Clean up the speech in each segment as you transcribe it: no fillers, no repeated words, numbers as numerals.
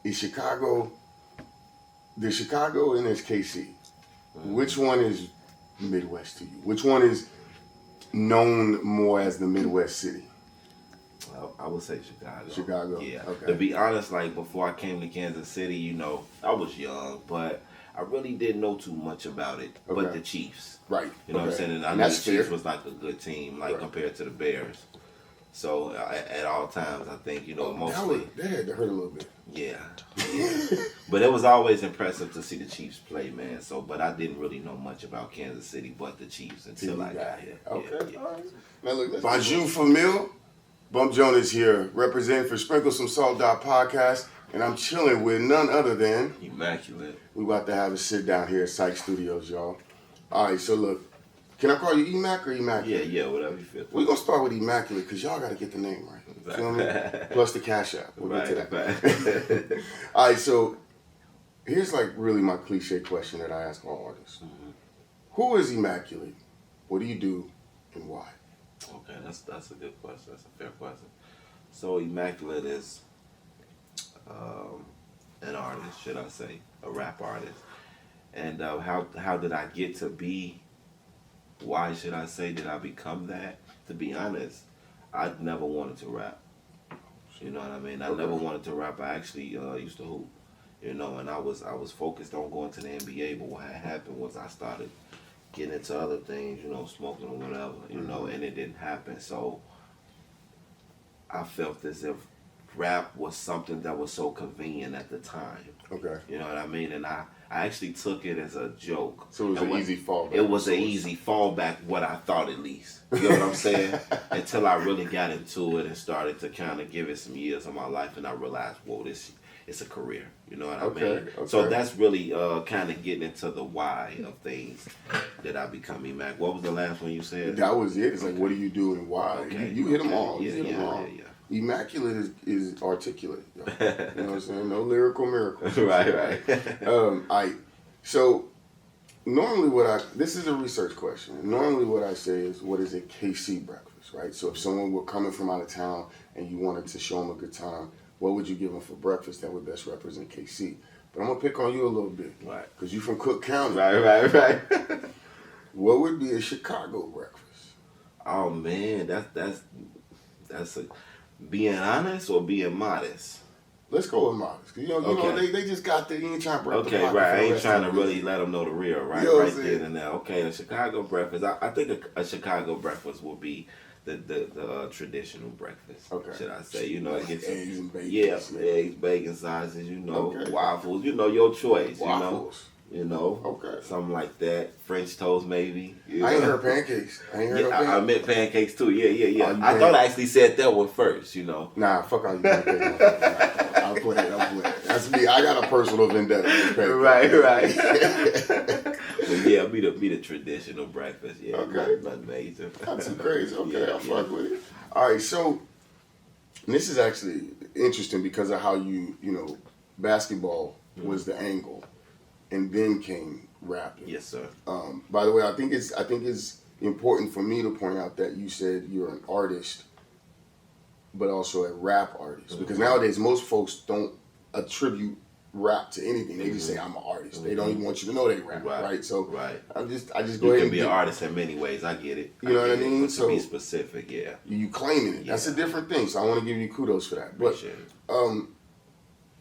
is Chicago, there's Chicago and there's KC. Which one is Midwest to you? Which one is known more as the Midwest city? I would say Chicago. Chicago. Yeah. Okay. To be honest, like before I came to Kansas City, you know, I was young, but I really didn't know too much about it. Okay. But the Chiefs. Right. You know what I'm saying? And I knew the Chiefs was like a good team, like compared to the Bears. So at all times, I think, you know, mostly. That had to hurt a little bit. Yeah. But it was always impressive to see the Chiefs play, man. So, but I didn't really know much about Kansas City, but the Chiefs until I got here. Okay. Yeah. All right. Now look, bonjour famille. Bump Jonas here, representing for SprinkleSumSalt podcast, and I'm chilling with none other than Emmaculate. We about to have a sit down here at Syke Studios, y'all. All right, so look, can I call you E-Mac or Emmaculate? Yeah, whatever you feel. We're gonna start with Emmaculate because y'all gotta get the name right. Exactly. Feel me? Plus the cash app. We'll get to that. Right. All right, so here's like really my cliche question that I ask all artists. Mm-hmm. Who is Emmaculate? What do you do, and why? Okay, that's a good question. That's a fair question. So Emmaculate is an artist, should I say, a rap artist. And how did I get to be? Why should I say did I become that? To be honest, I never wanted to rap. You know what I mean? I never wanted to rap. I actually used to hoop. You know, and I was focused on going to the NBA. But what had happened was I started getting into other things, you know, smoking or whatever, you know, and it didn't happen. So I felt as if rap was something that was so convenient at the time. Okay. You know what I mean? And I actually took it as a joke. So it was an easy fallback. It was an easy fallback, what I thought at least. You know what I'm saying? Until I really got into it and started to kind of give it some years of my life, and I realized, whoa, it's a career. You know what I mean? Okay. So that's really kind of getting into the why of things that I become Emac. What was the last one you said? That was it. It's like, what do you do and why? Okay. You hit them all. Yeah, you hit them all. Yeah. Immaculate is articulate. You know what I'm saying? No lyrical miracles. Right. So normally this is a research question. Normally what I say is, what is a KC breakfast, right? So if someone were coming from out of town and you wanted to show them a good time, what would you give them for breakfast that would best represent KC? But I'm gonna pick on you a little bit, Right? Because you're from Cook County. Right. What would be a Chicago breakfast? Oh man, that's a being honest or being modest. Let's go with modest. You know, they just got there. You ain't trying to break the Okay, pocket right. for I the ain't rest trying to of the really business. let them know the real, right? You know what Right I'm then saying? and there. Okay, a Chicago breakfast. I think a Chicago breakfast will be the traditional breakfast. Okay. Should I say? You know, it gets eggs and bacon. Yeah, eggs, bacon, sausage. You know, Okay. waffles. You know, your choice. Waffles. You know, Okay. something like that. French toast, maybe. I ain't heard pancakes. I meant pancakes too. Yeah. Oh, I thought I actually said that one first. You know. Nah, fuck all you pancakes. I'll play it. That's me. I got a personal vendetta with pancakes. Right. But yeah, be the traditional breakfast. Yeah. Okay. Nothing major. Not too crazy. Okay, Yeah, I'll fuck with it. All right, so this is actually interesting because of how you know, basketball was the angle, and then came rapping. Yes, sir. By the way, I think it's important for me to point out that you said you're an artist, but also a rap artist. Because nowadays most folks don't attribute rap to anything. They just say I'm an artist. They don't even want you to know they rap, right? So I just go You ahead can and be an artist in many ways. I get it. You know what I mean? But So to be specific, yeah. You claiming it. That's a different thing. So I want to give you kudos for that. But Appreciate it.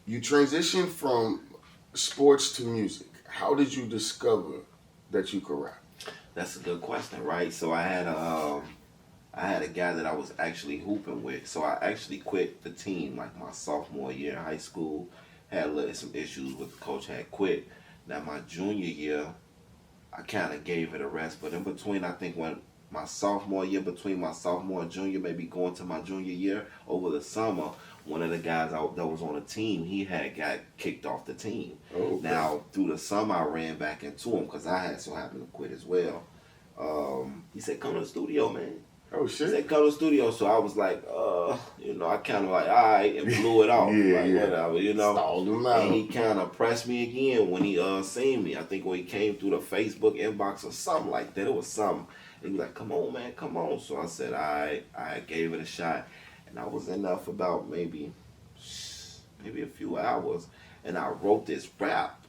you transitioned from sports to music. How did you discover that you could rap? That's a good question, right? So I had a guy that I was actually hooping with. So I actually quit the team like my sophomore year in high school. Had some issues with the coach, had quit. Now my junior year, I kind of gave it a rest. But in between, I think when my sophomore year, between my sophomore and junior, maybe going to my junior year, over the summer, one of the guys that was on the team, he had got kicked off the team. Okay. Now, through the summer, I ran back into him because I had so happened to quit as well. He said, come to the studio, man. Oh, shit. He said, come to the studio. So I was like, I kind of like, all right, and blew it off. Whatever, Stalled him out. And he kind of pressed me again when he seen me. I think when he came through the Facebook inbox or something like that. It was something. And he was like, come on, man, come on. So I said, all right, I gave it a shot. And I was in there for about maybe maybe a few hours, and I wrote this rap,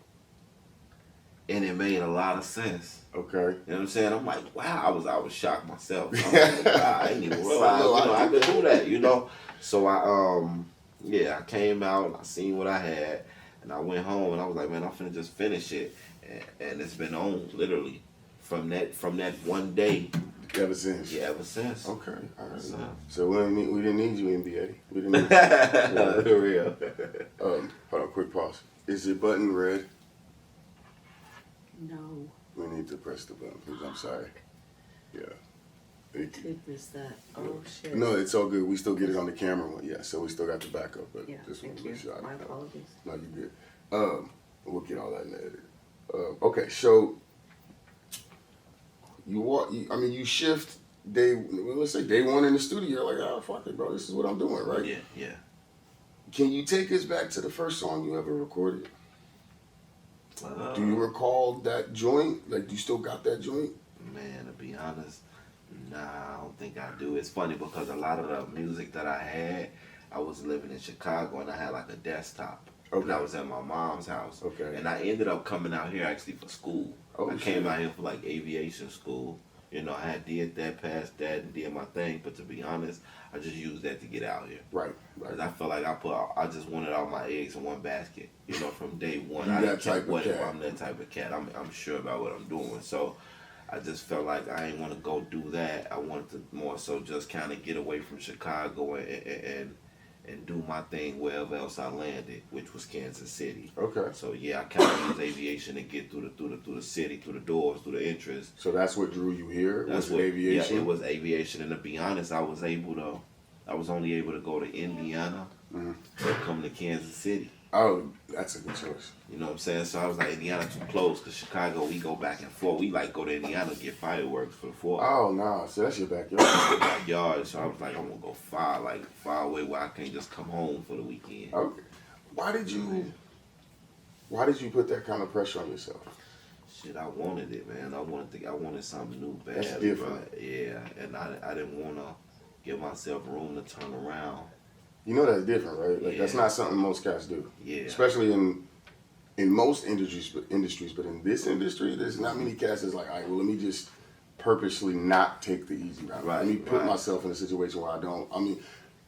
and it made a lot of sense. Okay. You know what I'm saying? I'm like, wow, I was shocked myself. I was like, wow, I didn't even realize, I could do that, So I came out and I seen what I had, and I went home and I was like, man, I'm finna just finish it, and it's been on literally from that one day. Ever since. Yeah, ever since. Okay. All right. So we didn't need you, NBA. We didn't need you. For real. Hold on, quick pause. Is your button red? No. We need to press the button, please. I'm sorry. Yeah. Thank you. Tip is that? Oh shit. No, it's all good. We still get it on the camera one. Yeah, so we still got the backup. But Yeah, just want thank to make you. sure My apologies. No, you're good. We'll get all that in the edit. Okay, so you shift let's say day one in the studio. You're like, oh, fuck it, bro. This is what I'm doing, right? Yeah. Can you take us back to the first song you ever recorded? Do you recall that joint? Like, do you still got that joint? Man, to be honest, nah, I don't think I do. It's funny because a lot of the music that I had, I was living in Chicago and I had like a desktop. Okay. And I was at my mom's house. Okay. And I ended up coming out here actually for school. I came out here for like aviation school. I had did that, passed that, and did my thing. But to be honest, I just used that to get out here. Right. Because I felt like I just wanted all my eggs in one basket. From day one. I'm that type of cat. I'm that type of cat. I'm sure about what I'm doing. So I just felt like I didn't want to go do that. I wanted to more so just kind of get away from Chicago and do my thing wherever else I landed, which was Kansas City. Okay. So yeah, I kind of used aviation to get through the city, through the doors, through the entrance. So that's what drew you here? That's was aviation? Yeah, it was aviation. And to be honest, I was only able to go to Indiana to come to Kansas City. Oh, that's a good choice. You know what I'm saying? So I was like, Indiana too close, because Chicago, we go back and forth. We like go to Indiana and get fireworks for the 4th. Oh, no. So that's your backyard. Backyard. So I was like, I'm going to go far away where I can't just come home for the weekend. Okay. Why did you put that kind of pressure on yourself? Shit, I wanted it, man. I wanted something new bad. That's different. Bro. Yeah, and I didn't want to give myself room to turn around. You know that's different, right? Like that's not something most cats do. Yeah. Especially in most industries, but in this industry, there's not many cats that's like, all right, well, let me just purposely not take the easy route. Right, let me put myself in a situation where I don't. I mean,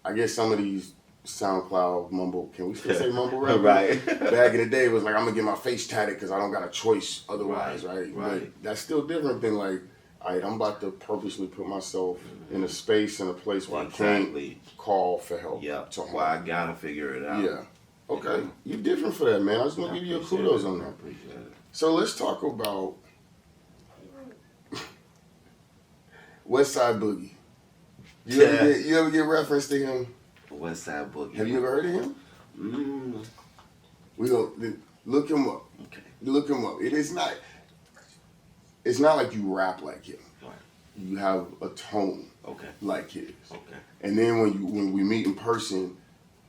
I guess some of these SoundCloud mumble, can we still say mumble rap? Right. Back in the day, it was like, I'm gonna get my face tatted because I don't got a choice otherwise, right? But that's still different than like, all right, I'm about to purposely put myself in a space and a place where I can't call for help. Yeah, well, I gotta figure it out. Yeah. Okay. You're different for that, man. I was gonna give you a kudos on that. I appreciate it. So let's talk about West Side Boogie. You ever get reference to him? West Side Boogie. Have you ever heard of him? We go look him up. Okay. Look him up. It's not like you rap like him. Right. You have a tone like his. Okay. And then when we meet in person,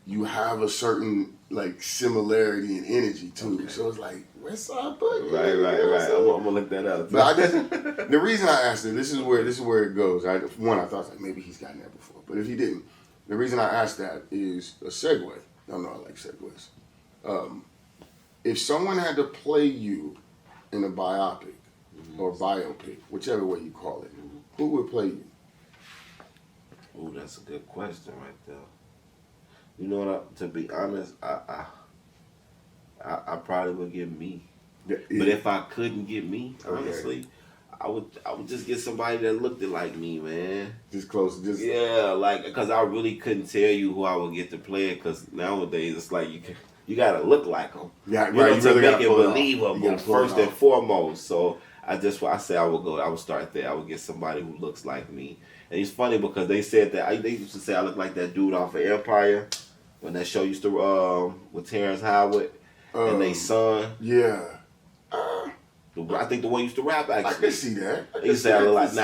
you have a certain like similarity and energy too. Okay. So it's like West Side Boogie. Right. I'm gonna look that up. But the reason I asked it, this is where it goes. I thought like maybe he's gotten that before, but if he didn't, the reason I asked that is a segue. I know I like segues. If someone had to play you in a biopic or biopic, whichever way you call it, who would play you? Oh, that's a good question right there. You know what? To be honest, I probably would get me. Yeah. But if I couldn't get me, honestly, I would just get somebody that looked like me, man. Just close, like, because I really couldn't tell you who I would get to play it. Because nowadays it's like you gotta look like them. Yeah, right. You to really make it believable first and foremost. So I say I would start there. I would get somebody who looks like me. And it's funny because they said that they used to say I look like that dude off of Empire when that show used to with Terrence Howard and they son. Yeah. I think the one used to rap actually. I can see that. They say I look like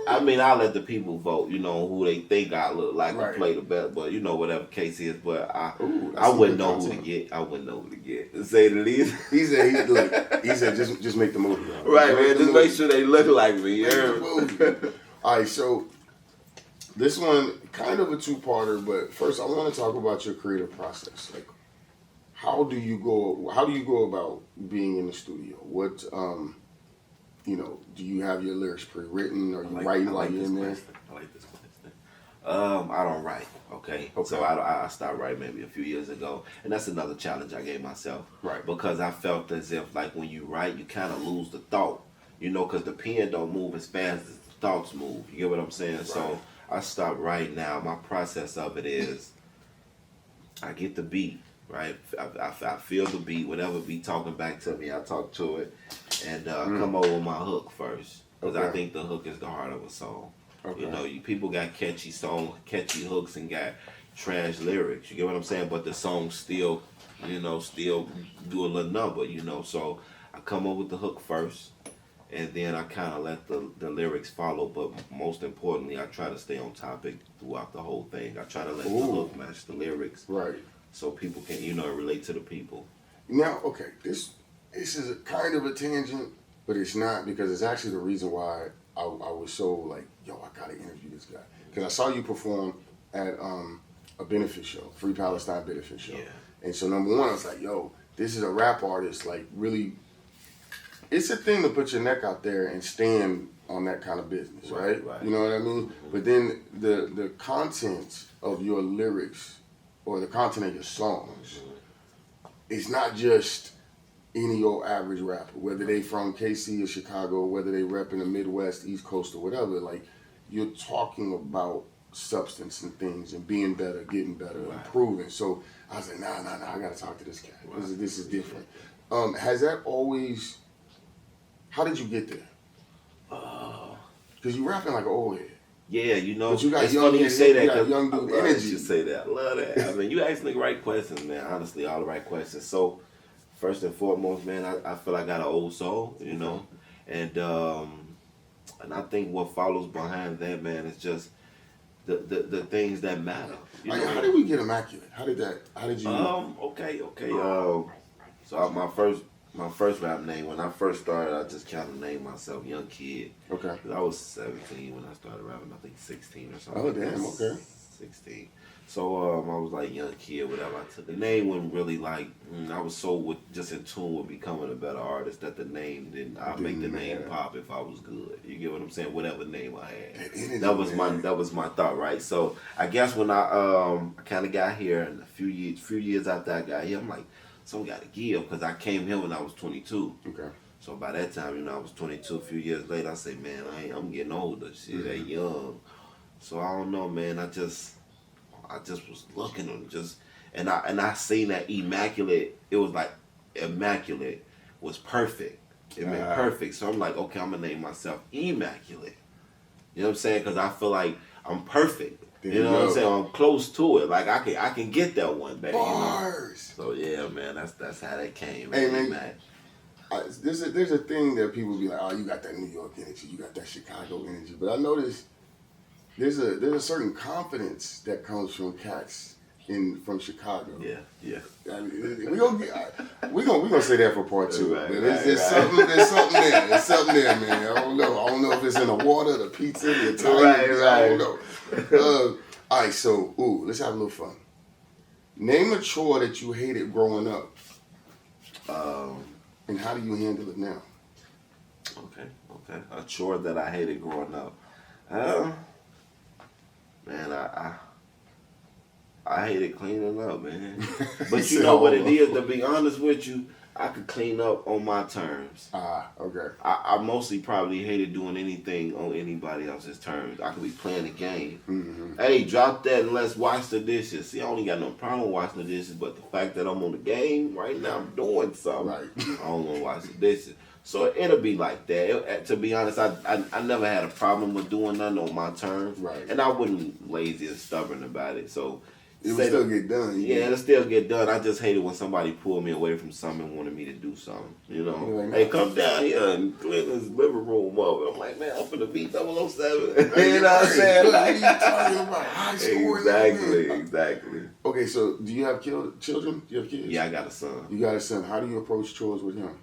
I mean I'll let the people vote, who they think I look like to play the best, but whatever case is, but I wouldn't know who to get. I wouldn't know who to get. To say the least. He said just make the movie. Right, man. Just make sure they look like me. All right, so This one kind of a two-parter, but first I want to talk about your creative process. Like, how do you go about being in the studio? What do you have your lyrics pre-written, or you writing while you're in there? I like this question. I don't write. Okay. So I started writing maybe a few years ago, and that's another challenge I gave myself. Right. Because I felt as if like when you write, you kind of lose the thought. Because the pen don't move as fast as the thoughts move. You get what I'm saying? Right. So I stopped writing now. My process of it is I get the beat, right? I feel the beat, whatever beat talking back to me, I talk to it, and come over with my hook first. Because I think the hook is the heart of a song. Okay. People got catchy hooks and got trash lyrics. You get what I'm saying? But the song still do a little number, So I come up with the hook first. And then I kind of let the lyrics follow, but most importantly, I try to stay on topic throughout the whole thing. I try to let the hook match the lyrics, right? So people can, relate to the people. Now, okay, this is a kind of a tangent, but it's not, because it's actually the reason why I was so like, yo, I gotta interview this guy, because I saw you perform at a benefit show, Free Palestine benefit show, and so number one, I was like, yo, this is a rap artist, like really. It's a thing to put your neck out there and stand on that kind of business, right? You know what I mean? Mm-hmm. But then the content of your lyrics or the content of your songs is not just any old average rapper, whether they from KC or Chicago, whether they rep in the Midwest, East Coast, or whatever. Like, you're talking about substance and things and being better, getting better, improving. So I was like, nah, I gotta talk to this guy. This is different. Has that always... How did you get there? Because you rapping like an old head. Yeah, But you got it's young, funny you say that. You got young dude energy. You say that. I love that. I mean, you asking the right questions, man. Honestly, all the right questions. So, first and foremost, man, I feel I got an old soul, and I think what follows behind that, man, is just the things that matter. How did we get Immaculate? How did you? Okay. So my first rap name, when I first started, I just kind of named myself Young Kid. Okay. Because I was 17 when I started rapping, I think 16 or something. Oh, damn, okay. 16. So I was like Young Kid, whatever. I took the name wasn't really like, I was so just in tune with becoming a better artist that the name I'd make the name pop if I was good. You get what I'm saying? Whatever name I had. That was my thought, right? So I guess when I kind of got here, and a few years after I got here, I'm like, someone got to give, because I came here when I was 22. Okay. So by that time, I was 22. A few years later, I say, man, I'm getting older. Shit, they young. So I don't know, man. I just was looking and I seen that Immaculate. It was like Immaculate was perfect. It meant perfect. So I'm like, okay, I'm gonna name myself E-mmaculate. You know what I'm saying? Because I feel like I'm perfect. You know what I'm saying? I'm close to it. Like I can get that one day. Bars. So yeah, man, that's how that came. Hey man, there's a thing that people be like, oh, you got that New York energy, you got that Chicago energy. But I noticed there's a certain confidence that comes from cats from Chicago. Yeah. I mean, we gonna say that for part two. Right, there's something there. There's something there, man. I don't know if it's in the water, the pizza, the Italian. I don't know. All right, so let's have a little fun. Name a chore that you hated growing up. And how do you handle it now? Okay. A chore that I hated growing up. Man, I hated cleaning up, man. But you know what it is, to be honest with you, I could clean up on my terms. Okay. I mostly probably hated doing anything on anybody else's terms. I could be playing a game. Mm-hmm. Hey, drop that and let's wash the dishes. See, I only got no problem washing the dishes, but the fact that I'm on the game right now, I'm doing something. Right. I don't want to wash the dishes. So it'll be like that. To be honest, I never had a problem with doing nothing on my terms. Right. And I wasn't lazy and stubborn about it. So it would still get done. Yeah, it'll still get done. I just hated when somebody pulled me away from something and wanted me to do something. Like, hey, come down here and clean this living room up. I'm like, man, I'm finna beat 007. You know what I'm saying? What are you talking about? High score. Exactly. Okay, so do you have children? Do you have kids? Yeah, I got a son. You got a son. How do you approach chores with him?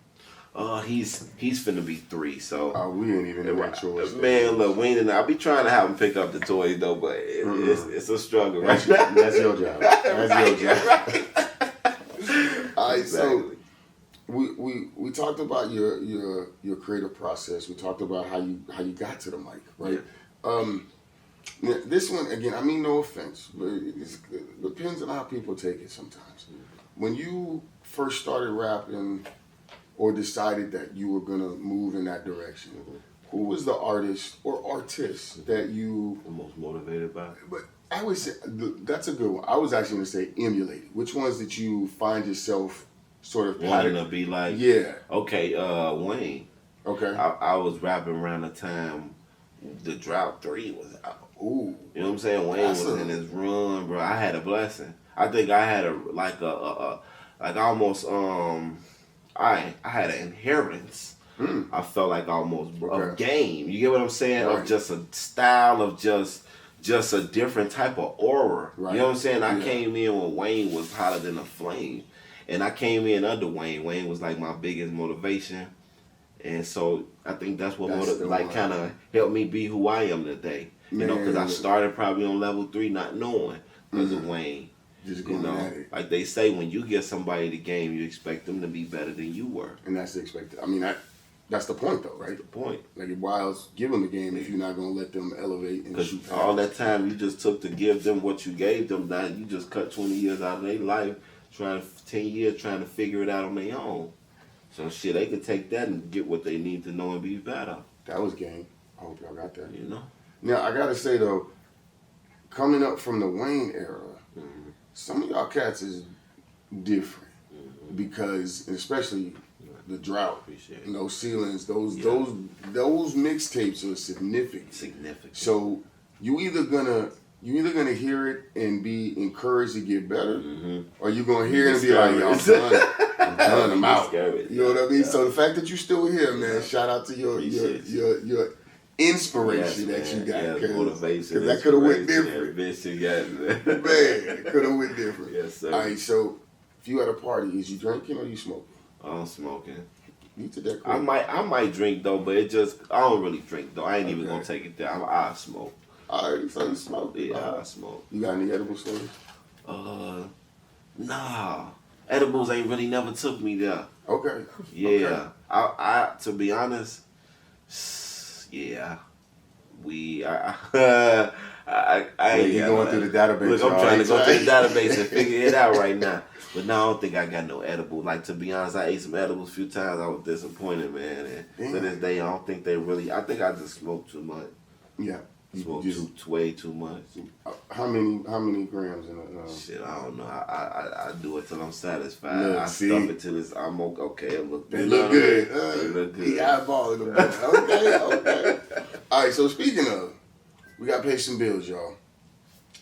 He's finna be 3, so. We ain't even in that choice. Man, look, Wayne and I be trying to have him pick up the toys though, but it's a struggle. That's your job. That's your job. All right, so we talked about your creative process. We talked about how you got to the mic, right? Now, this one again, I mean no offense, but it depends on how people take it sometimes. When you first started rapping or decided that you were gonna move in that direction, who was the artist or artist that you The most motivated by? But I would say that's a good one. I was actually gonna say emulated. Which ones did you find yourself sort of Wanting to be like? Yeah. Okay, Wayne. Okay. I was rapping around the time the Drought 3 was out. Ooh. You know what I'm saying? Wayne was in his run, bro. I had a blessing. I think I had I had an inheritance. I felt like almost of game. You get what I'm saying? Right. Of just a style of just a different type of aura. Right. You know what I'm saying? Yeah. I came in when Wayne was hotter than a flame. And I came in under Wayne. Wayne was like my biggest motivation. And so I think that's what kind of helped me be who I am today. You know, because I started probably on level 3 not knowing because of Wayne. Just going at it. Like they say, when you get somebody the game, you expect them to be better than you were. And that's the expected. I mean, that's the point, though, right? The point. Like, why else give them the game if you're not going to let them elevate and shoot Because past? all that time you just took to give them what you gave them, now you just cut 20 years out of their life, 10 years trying to figure it out on their own. So shit, they could take that and get what they need to know and be better. That was game. I hope y'all got that. You know? Now, I got to say, though, coming up from the Wayne era, some of y'all cats is different because, especially the Drought, Appreciate it. and those ceilings, those mixtapes are significant. So you either gonna hear it and be encouraged to get better, or you gonna hear it and be like, yo, I'm done, I'm out. You know what I mean? So the fact that you still here, man, shout out to your inspiration that you got, because that could have went different. Man, it could have went different. Yes, sir. All right, so if you at a party, is you drinking or you smoking? I'm smoking. You to that I might drink though, but I don't really drink though. I ain't even gonna take it there. I smoke. All right, so you smoke. Yeah, I smoke. You got any edible stories? Nah. Edibles ain't really never took me there. Okay. Yeah. Okay. I to be honest, yeah. I ain't going through the database. Look, I'm trying to go through the database and figure it out right now. But no, I don't think I got no edible. Like, to be honest, I ate some edibles a few times. I was disappointed, man. And to this day, I don't think they really. I think I just smoked too much. Yeah. Smoked way too much. How many grams in a? Shit, I don't know. I do it till I'm satisfied. Look, I stuff it till I'm okay. It look good. They look good. They look good. He eyeballing them. Okay. All right. So speaking of, we got to pay some bills, y'all.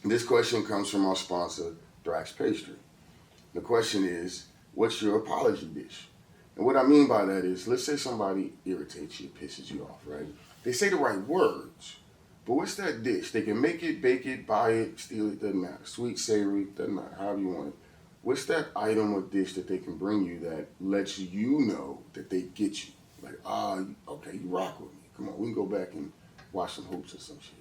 This question comes from our sponsor, Thrax Pastry. The question is, what's your apology dish? And what I mean by that is, let's say somebody irritates you, pisses you off, right? They say the right words, but what's that dish? They can make it, bake it, buy it, steal it, doesn't matter. Sweet, savory, doesn't matter, however you want it. What's that item or dish that they can bring you that lets you know that they get you? Like, okay, you rock with me. Come on, we can go back and watch some hoops or some shit.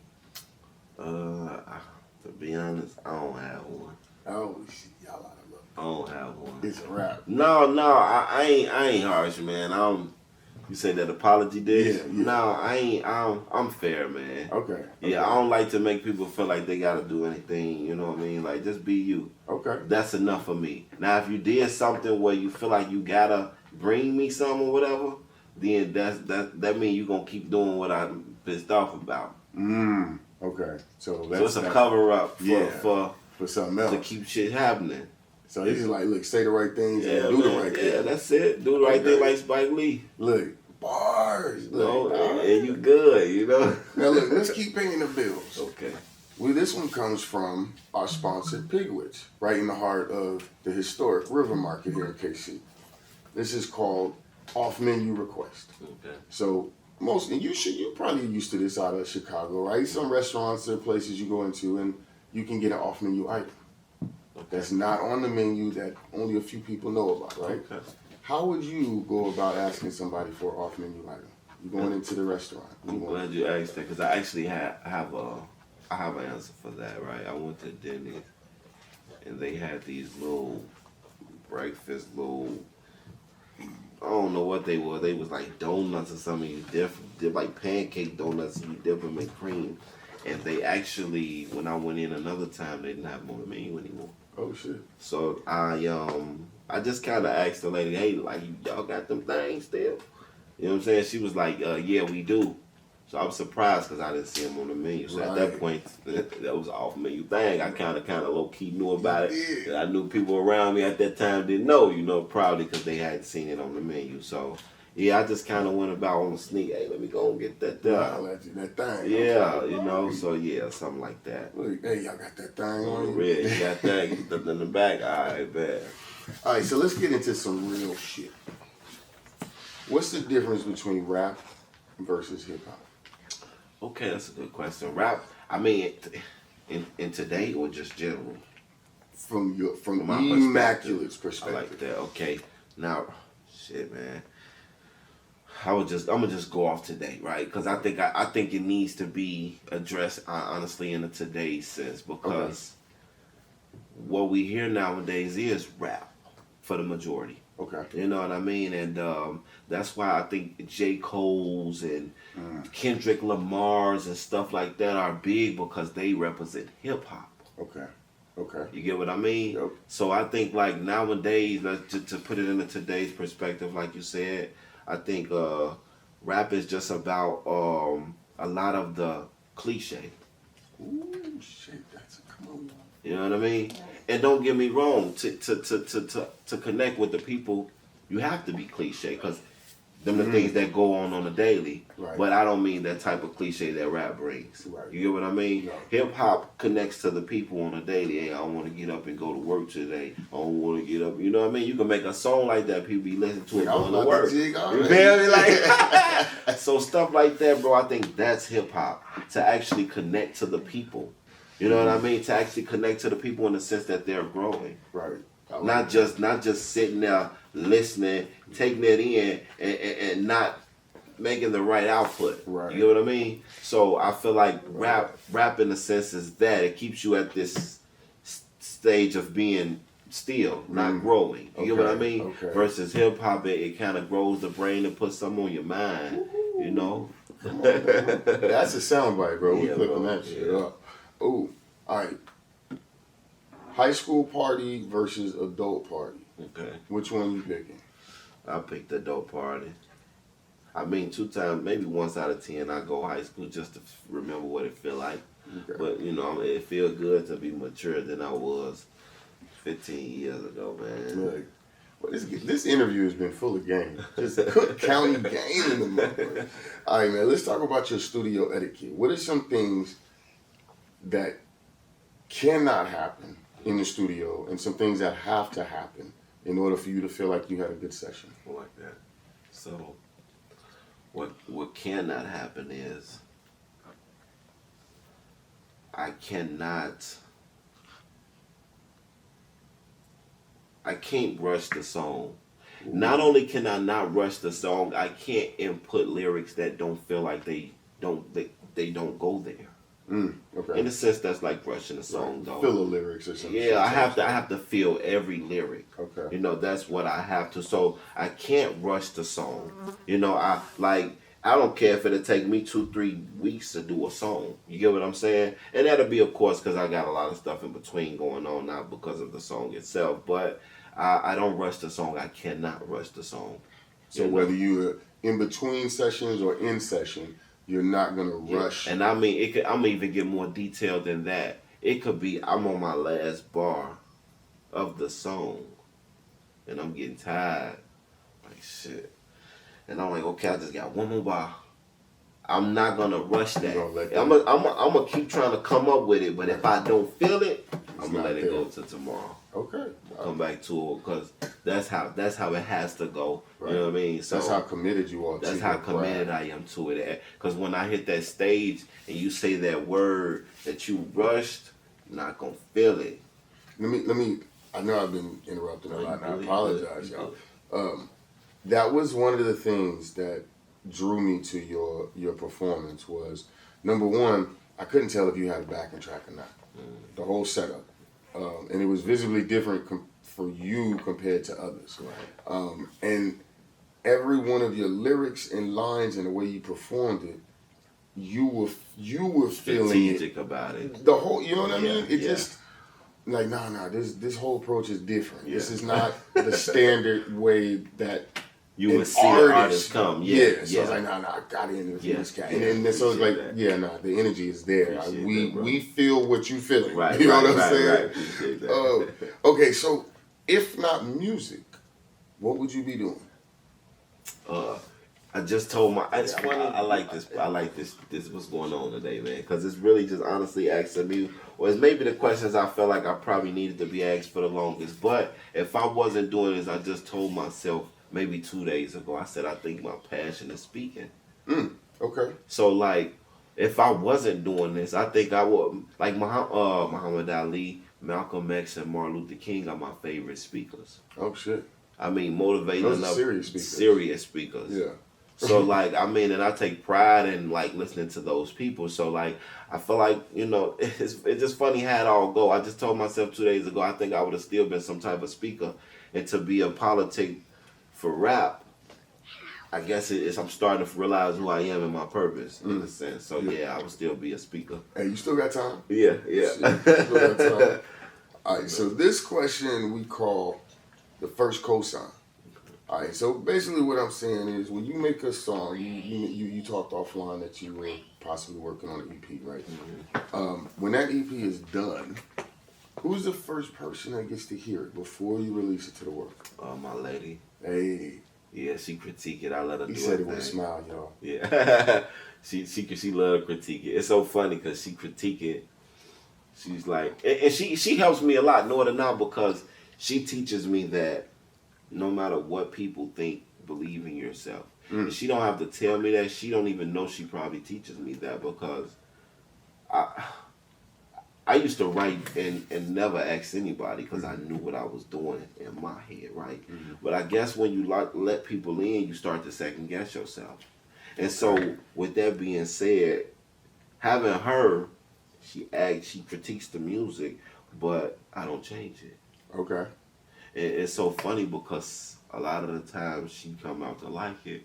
To be honest, I don't have one. Oh, shit, y'all out of luck. I don't have one. It's a wrap. No, I ain't harsh, man. You say that apology dish? Yeah. No, I ain't. I'm fair, man. Okay. Yeah, I don't like to make people feel like they gotta do anything. You know what I mean? Like, just be you. Okay. That's enough for me. Now, if you did something where you feel like you gotta bring me some or whatever, then that means you gonna keep doing what I'm pissed off about. Okay. So it's a cover up for something else to keep shit happening. So he's like, look, say the right things and do the right thing. Yeah, that's it. Do the right thing like Spike Lee. Look, bars. Look, and you good, you know. Now look, let's keep paying the bills. Okay. Well, this one comes from our sponsor, Pigwitch, right in the heart of the historic River Market here in KC. This is called off-menu request. Okay. So you probably used to this out of Chicago, right? Some restaurants or places you go into and you can get an off-menu item. That's not on the menu that only a few people know about, right? Okay. How would you go about asking somebody for an off-menu item? You're going into the restaurant. I'm glad you asked that because I actually have an answer for that. Right, I went to Denny's and they had these little breakfast I don't know what they were. They was like donuts or something. You dip like pancake donuts and you dip them in cream. And they actually, when I went in another time, they didn't have them on the menu anymore. Oh shit! So I just kind of asked the lady, hey, like y'all got them things still? You know what I'm saying? She was like, yeah, we do. So I was surprised because I didn't see them on the menu. So at that point, that was an off menu thing. I kind of low key knew about it. Yeah. I knew people around me at that time didn't know, probably because they hadn't seen it on the menu. So yeah, I just kind of went about on the sneak. Hey, let me go and get that done. That thing. Yeah, so yeah, something like that. Look, hey, y'all got that thing On the on red, you got that, get that in the back. All right, bad. All right, so let's get into some real shit. What's the difference between rap versus hip hop? Okay, that's a good question. Rap, I mean, in today or just general? From my E-mmaculate's I perspective. like that. Okay, now, shit, man. I'm gonna just go off today, right? Because I think it needs to be addressed honestly in a today's sense because what we hear nowadays is rap for the majority. Okay. You know what I mean? And that's why I think J. Cole's and Kendrick Lamar's and stuff like that are big because they represent hip hop. Okay. You get what I mean? Yep. So I think like nowadays, to put it into today's perspective, like you said, I think rap is just about a lot of the cliche. Ooh, shit, come on. You know what I mean? And don't get me wrong, to connect with the people, you have to be cliche because them the things that go on a daily. Right. But I don't mean that type of cliche that rap brings. Right. You get what I mean? No. Hip hop connects to the people on a daily. Hey, I don't want to get up and go to work today. I don't want to get up. You know what I mean? You can make a song like that. People be listening to it going to work. You feel me? Like, so stuff like that, bro. I think that's hip hop to actually connect to the people. You know what I mean? To actually connect to the people in the sense that they're growing. Right. Not just sitting there listening, taking it in, and not making the right output. Right. You know what I mean? So I feel like rap in a sense is that it keeps you at this stage of being still, not growing. You get what I mean? Okay. Versus hip hop, it kind of grows the brain and puts something on your mind. You know? That's a soundbite, bro. We Yeah, clipping bro. that shit up. Ooh, all right. High school party versus adult party. Okay. Which one you picking? I picked the adult party. I mean, 2 times, maybe once out of 10, I go high school just to remember what it feel like. Okay. But it feel good to be mature than I was 15 years ago, man. Look, well, this interview has been full of game. Just Cook County game in the motherfucker. All right, man. Let's talk about your studio etiquette. What are some things that cannot happen in the studio, and some things that have to happen in order for you to feel like you had a good session? I like that. So, what cannot happen is I can't rush the song. Not only can I not rush the song, I can't input lyrics that don't feel like they don't go there. Okay. In a sense, that's like rushing a song, though. Filler lyrics or something. Yeah, I have to feel every lyric. Okay. That's what I have to. So I can't rush the song. I don't care if it'll take me 2-3 weeks to do a song. You get what I'm saying? And that'll be, of course, because I got a lot of stuff in between going on, not because of the song itself. But I don't rush the song. I cannot rush the song. So whether you're in between sessions or in session, you're not gonna rush. And I mean, I'm gonna even get more detailed than that. It could be I'm on my last bar of the song, and I'm getting tired, like shit. And I'm like, okay, I just got one more bar. I'm not gonna rush that. I'm gonna keep trying to come up with it, but if I don't feel it, I'm gonna let it go to tomorrow. Okay. Come back to it because that's how it has to go. Right. You know what I mean? So that's how committed you are. That's how committed I am to it. Because when I hit that stage and you say that word that you rushed, I'm not gonna feel it. Let me. I know I've been interrupting a lot, and I apologize, y'all. that was one of the things that drew me to your performance was, number one, I couldn't tell if you had a backing track or not. The whole setup. And it was visibly different for you compared to others. Right. And every one of your lyrics and lines and the way you performed it, you were feeling strategic about it. the whole, you know what I mean? It yeah. just like nah, this whole approach is different. Yeah. This is not the standard way that You an would see an artist come. Yeah. So I was like, nah, I got in with Yeah. this guy. Yeah. And then so it's like, Appreciate that. yeah, nah, the energy is there. Appreciate that, bro. We feel what you feeling. Right. You know right, what I'm right, saying? Right. Appreciate that. Okay, so if not music, what would you be doing? I just told my. It's funny. I like this. I like this. This what's going on today, man. Because it's really just honestly asking me, or it's maybe the questions I felt like I probably needed to be asked for the longest. But if I wasn't doing this, I just told myself maybe 2 days ago. I said I think my passion is speaking. Okay. So like, if I wasn't doing this, I think I would like Muhammad Ali, Malcolm X, and Martin Luther King are my favorite speakers. Oh shit. I mean, motivating Those are enough serious speakers. serious speakers. Yeah. So like, I mean, and I take pride in like listening to those people. So like, I feel like, you know, it's just funny how it all go. I just told myself 2 days ago, I think I would have still been some type of speaker, and to be a politic for rap, I guess I'm starting to realize who I am and my purpose in a sense. So yeah, I would still be a speaker. Hey, you still got time? Yeah. Shit, you still got time. All right, so this question we call the first cosign. All right, so basically what I'm saying is when you make a song, you talked offline that you were possibly working on an EP, right? When that EP is done, who's the first person that gets to hear it before you release it to the world? My lady. Hey, Yeah, she critique it. I let her do he said her it with a thing. smile, y'all. Yeah, she love critique it. It's so funny because she critique it. She's like, and she helps me a lot, know it or not, because she teaches me that no matter what people think, believe in yourself. And she don't have to tell me that. She don't even know she probably teaches me that, because I used to write and never ask anybody because I knew what I was doing in my head, right? But I guess when you let people in, you start to second guess yourself. And so with that being said, having her, she critiques the music, but I don't change it. Okay. And it's so funny because a lot of the times she come out to like it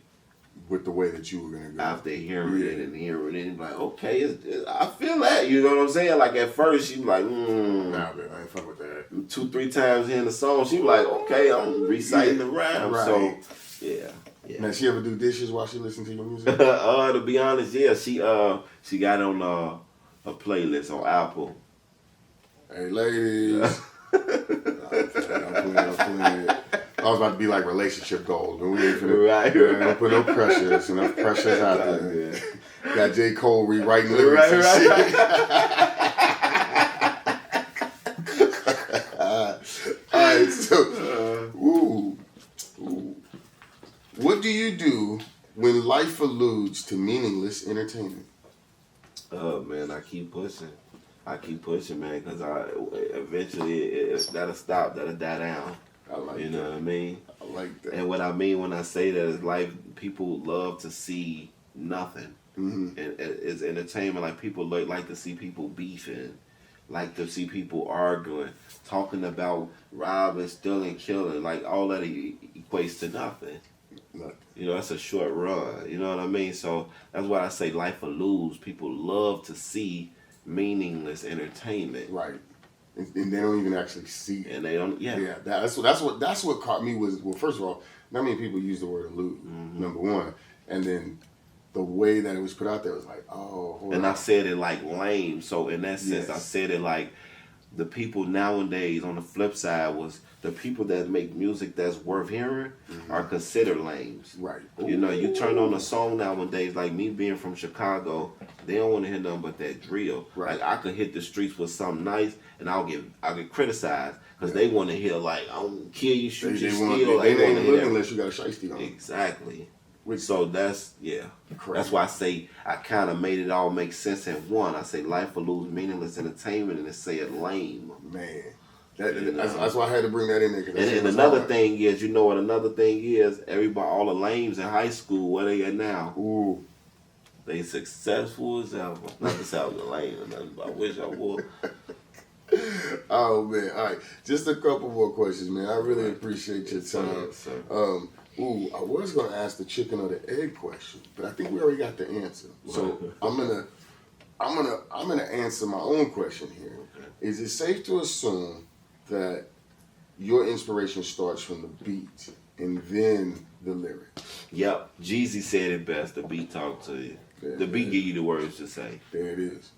With the way that you were gonna go. after hearing it and hearing it, and like, okay, I feel that, you know what I'm saying? Like at first she was like, Nah, man, I ain't fuck with that. 2-3 times in the song, she was like, okay, I'm reciting the rhyme. Right. So yeah. Now, she ever do dishes while she listen to your music? To be honest, yeah, she got on a playlist on Apple. Hey, ladies. I'm playing. I was about to be like relationship goals, but we ain't finna. Right. Don't put no pressure. There's enough pressures out there. Got J. Cole rewriting lyrics and shit. Alright, so, ooh. What do you do when life alludes to meaningless entertainment? Oh man, I keep pushing, man, because eventually that'll stop, that'll die down. I like You know that. what I mean? I like that. And what I mean when I say that is like people love to see nothing. Mm-hmm. And it's entertainment. Like people like to see people beefing, like to see people arguing, talking about robbing, stealing, killing. Like all that equates to nothing. Nothing. You know, that's a short run. You know what I mean? So that's why I say life will lose. People love to see meaningless entertainment. Right. And they don't even actually see it. And they don't, Yeah, that's what caught me was, well, first of all, not many people use the word allude, number one, and then the way that it was put out there was like, oh, hold And on. I said it like lame. So in that sense, Yes. I said it like the people nowadays on the flip side was the people that make music that's worth hearing are considered lames. Right. You know, you turn on a song nowadays, like me being from Chicago, they don't want to hear nothing but that drill. Right. Like I could hit the streets with something nice, and I'll get criticized because they want to hear like I don't kill you, shoot you, steal. They They want to ain't hear living that. unless you got a shiesty on. Exactly. Which- So that's That's why I say I kind of made it all make sense in one. I say life will lose meaningless entertainment, and it say it lame. Man. That's why I had to bring that in there. And another thing is, you know what? Another thing is, everybody, all the lames in high school, where they at now? Ooh. They successful as ever. Not to say I was a lame or nothing, but I wish I would. Oh man! All right, just a couple more questions, man. I really appreciate your time. Yes, sir. I was gonna ask the chicken or the egg question, but I think we already got the answer. So I'm gonna answer my own question here. Okay. Is it safe to assume that your inspiration starts from the beat and then the lyric? Yep. Jeezy said it best. The beat talk to you. Yeah, The beat give you the words to say. There it is.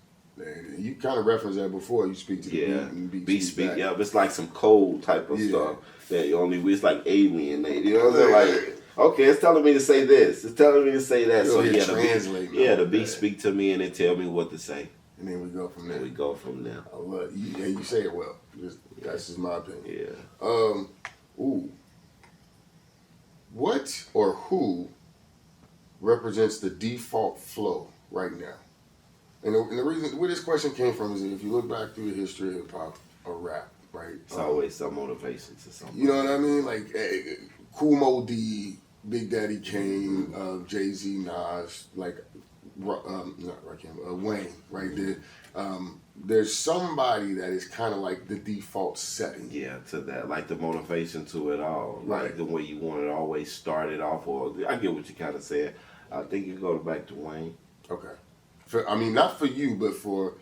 You kind of referenced that before. You speak to the beat and the beat speak back. Yep. It's like some cold type of stuff that it's like alien. You know what I'm saying? Like, okay, it's telling me to say this. It's telling me to say that. So the beat speak to me and it tell me what to say. And then we go from there. I love you. Yeah, you say it well. That's just my opinion. Yeah. What or who represents the default flow right now? And the reason where this question came from is that if you look back through the history of hip hop or rap, right? It's always some motivation to something. You know what I mean? Like Kool Moe D, Big Daddy Kane, Jay-Z, Nas, like Wayne, right there. There's somebody that is kind of like the default setting. Yeah, to that, like the motivation to it all, Right. like the way you want to always start it off. Or I get what you kind of said. I think you go back to Wayne. Okay. Not for you, but for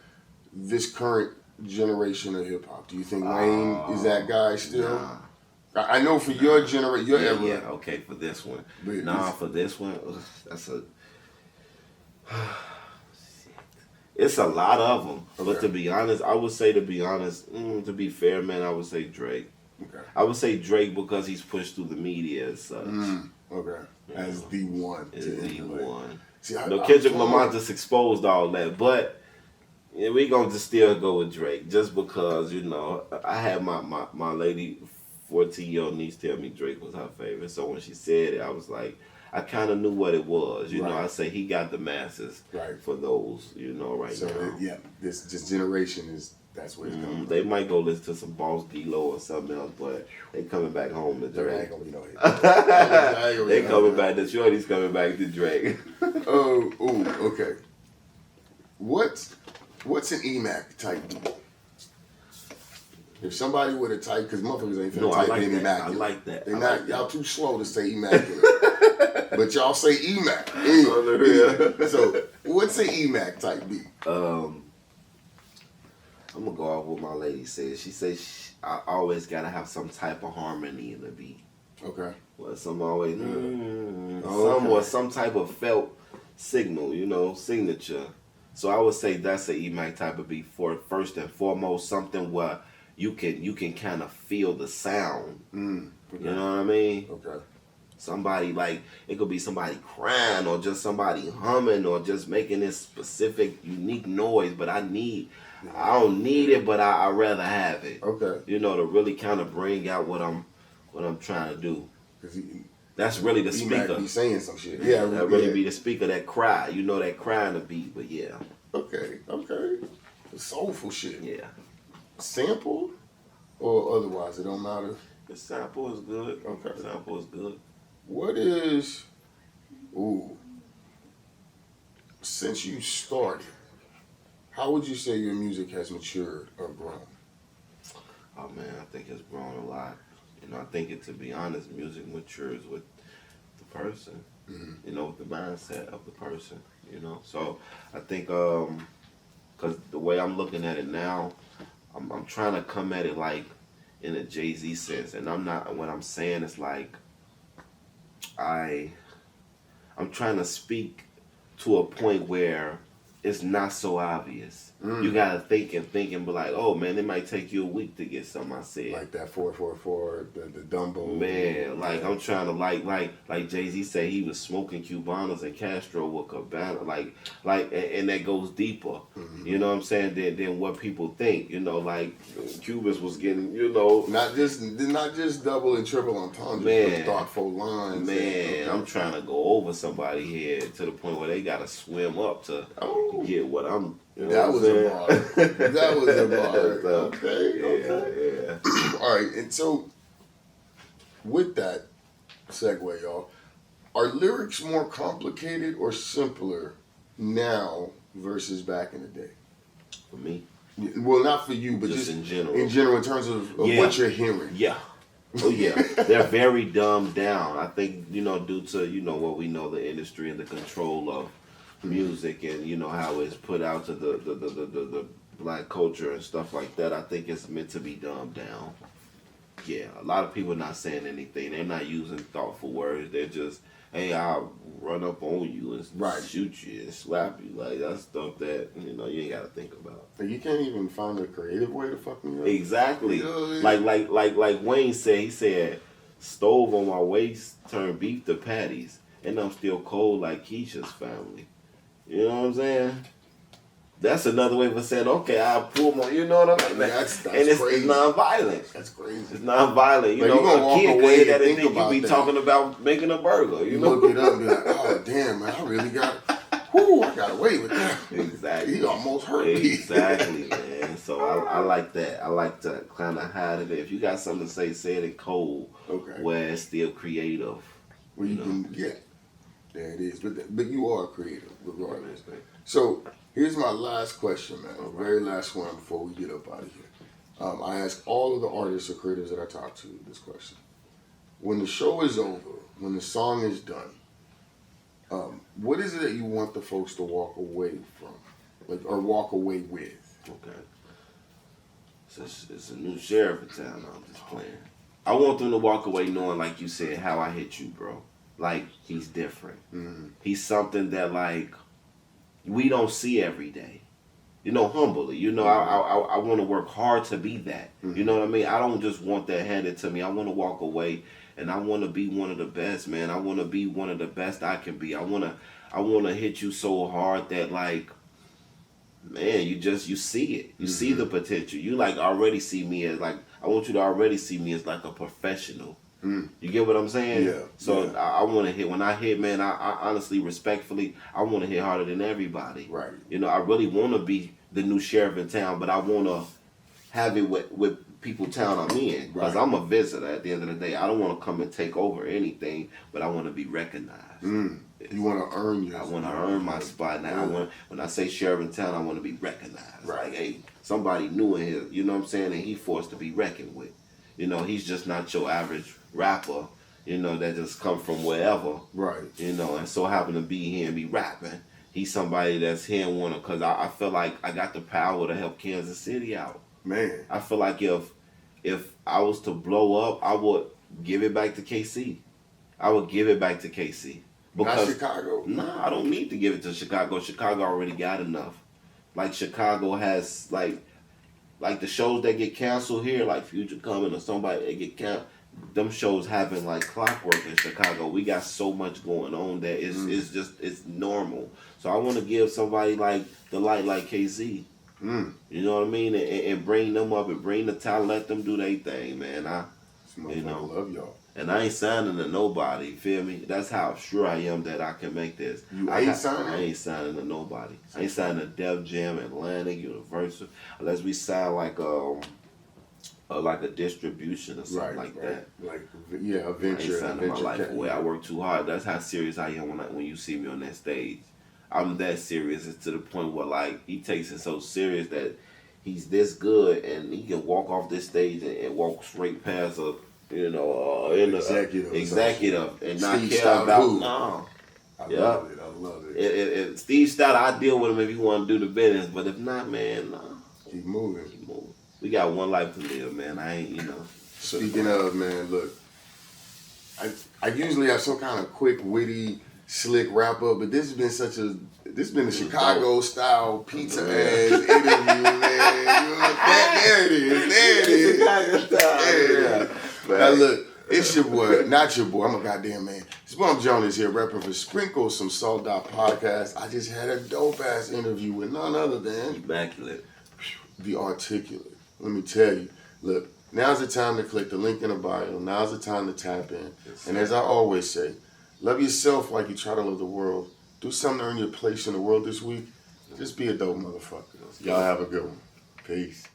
this current generation of hip hop. Do you think Wayne is that guy still? Nah. I know for your generation, your era. Yeah, okay, for this one. For this one, that's a. It's a lot of them. Okay. But to be honest, to be fair, man, I would say Drake. Okay. I would say Drake because he's pushed through the media as such. Okay. As the one. See, Kendrick Lamar just exposed all that, but we gonna just still go with Drake just because I had my lady 14-year-old niece tell me Drake was her favorite, so when she said it, I was like, I kind of knew what it was. I say he got the masses for those right now. This generation that's where it's coming. They might go listen to some Boss D-Lo or something else, but they coming back home to Drake. They coming back. The shorty's coming back to Drake. Okay. What's an E-Mac type beat? If somebody would have typed, because motherfuckers ain't finna type in Emmaculate. I like that. Y'all too slow to say Emmaculate. But y'all say E-Mac. So what's an E-Mac type beat? I'm gonna go off what my lady said. She says I always gotta have some type of harmony in the beat. Okay. Well, some type of felt signal, signature. So I would say that's an E-Mac type of beat for first and foremost, something where you can kind of feel the sound. Okay. You know what I mean? Okay. Somebody it could be somebody crying or just somebody humming or just making this specific unique noise, but I don't need it, but I rather have it. Okay. To really kind of bring out what I'm trying to do. That's really the speaker. Might be saying some shit. That really be the speaker that cry. That cry in the beat, but yeah. Okay. Soulful shit. Yeah. Sample or otherwise, it don't matter. The sample is good. Okay. The sample is good. What is since you started, how would you say your music has matured or grown? Oh man, I think it's grown a lot. I think to be honest, music matures with the person. With the mindset of the person. So I think because the way I'm looking at it now, I'm trying to come at it like in a Jay-Z sense, and I'm not. What I'm saying is like I'm trying to speak to a point where it's not so obvious. You gotta think and be like, oh man, it might take you a week to get something I said. Like that 444, the Dumbo. Man, I'm trying to like Jay-Z said he was smoking Cubanos and Castro with Cabana, and that goes deeper. You know what I'm saying? Than what people think. Cubans was getting, not just double and triple entendres, man, but thoughtful lines. Man, I'm trying to go over somebody's head to the point where they gotta swim up to get what I'm. You know That what was I'm a bar. That was a bar. So, Okay. yeah. All right, and so with that segue, y'all, are lyrics more complicated or simpler now versus back in the day? For me, Well, not for you, but just in general. In general, in terms of what you're hearing. Yeah. Oh yeah, they're very dumbed down. I think due to what we know, the industry and the control of music, and how it's put out to the black culture and stuff like that. I think it's meant to be dumbed down. Yeah, a lot of people are not saying anything. They're not using thoughtful words. They're just, hey, I'll run up on you and shoot you and slap you. Like, that's stuff that you ain't got to think about. You can't even find a creative way to fuck me up. Exactly. Like Wayne said. He said, "Stove on my waist, turn beef to patties, and I'm still cold like Keisha's family." You know what I'm saying? That's another way of saying, okay, I'll pull my, you know what I mean? That's and it's crazy. Non-violent. That's crazy. It's non-violent. You like, know, a kid away could that and think about you be that. talking about making a burger. You know? Look it up and be like, oh, damn, man, I really got I got away with that. Exactly. He almost hurt me. Exactly, man. So I like that. I like to kind of hide it. If you got something to say it in cold, where it's still creative. Well, you can, there it is. But you are creative, regardless. So here's my last question, man. The very last one before we get up out of here. I ask all of the artists or creators that I talk to this question. When the show is over, when the song is done, what is it that you want the folks to walk away from, or walk away with? Okay. It's a new sheriff in town. I'm just playing. I want them to walk away knowing, like you said, how I hit you, bro. Like, he's different. Mm-hmm. He's something that, like, we don't see every day. Humbly. I want to work hard to be that. Mm-hmm. You know what I mean? I don't just want that handed to me. I want to walk away and I want to be one of the best, man. I want to be one of the best I can be. I want to hit you so hard that, like, man, you see it. You see the potential. You, like, already see me as, like, I want you to already see me as, like, a professional. Mm. You get what I'm saying? Yeah. So I want to hit. When I hit, man, I honestly, respectfully, I want to hit harder than everybody. Right. I really want to be the new sheriff in town, but I want to have it with people town I'm in. Because I'm a visitor at the end of the day. I don't want to come and take over anything, but I want to be recognized. Mm. You want to earn your I want to earn my spot now. When I say sheriff in town, I want to be recognized. Right. Like, hey, somebody new in here, you know what I'm saying? And he forced to be reckoned with. He's just not your average rapper, that just come from wherever. Right. And so happen to be here and be rapping. He's somebody that's here and wanna, cause I feel like I got the power to help Kansas City out. Man. I feel like if I was to blow up, I would give it back to KC. I would give it back to KC. Because, not Chicago. No, I don't need to give it to Chicago. Chicago already got enough. Like, Chicago has, like the shows that get canceled here, like Future Coming or somebody that get canceled, them shows happen like clockwork in Chicago. We got so much going on that it's normal. So I want to give somebody like the light like KZ. Mm. You know what I mean? And bring them up and bring the talent, let them do their thing, man. I love y'all. And I ain't signing to nobody, you feel me? That's how sure I am that I can make this. I ain't signing to nobody. I ain't signing to Def Jam, Atlantic, Universal, unless we sign like a distribution or something that. Like, a venture. I ain't signing my life away. I work too hard. That's how serious I am when you see me on that stage. I'm that serious. It's to the point where, like, he takes it so serious that he's this good and he can walk off this stage and walk straight past executive and not Steve care Stout about who? No. I love it. If Steve Stout, I deal with him if you want to do the business, but if not, man, no. Keep moving. We got one life to live, man. I ain't, Speaking of, man, look, I usually have some kind of quick, witty, slick wrap up, but this has been a Chicago style pizza ass interview, man. There it is. Chicago style. Now look, it's your boy, not your boy. I'm a goddamn man. It's Bum Jonas here, repping for SprinkleSumSalt podcast. I just had a dope ass interview with none other than Emmaculate, the Articulate. Let me tell you, look, now's the time to click the link in the bio. Now's the time to tap in. And as I always say, love yourself like you try to love the world. Do something to earn your place in the world this week. Just be a dope motherfucker. Y'all have a good one. Peace.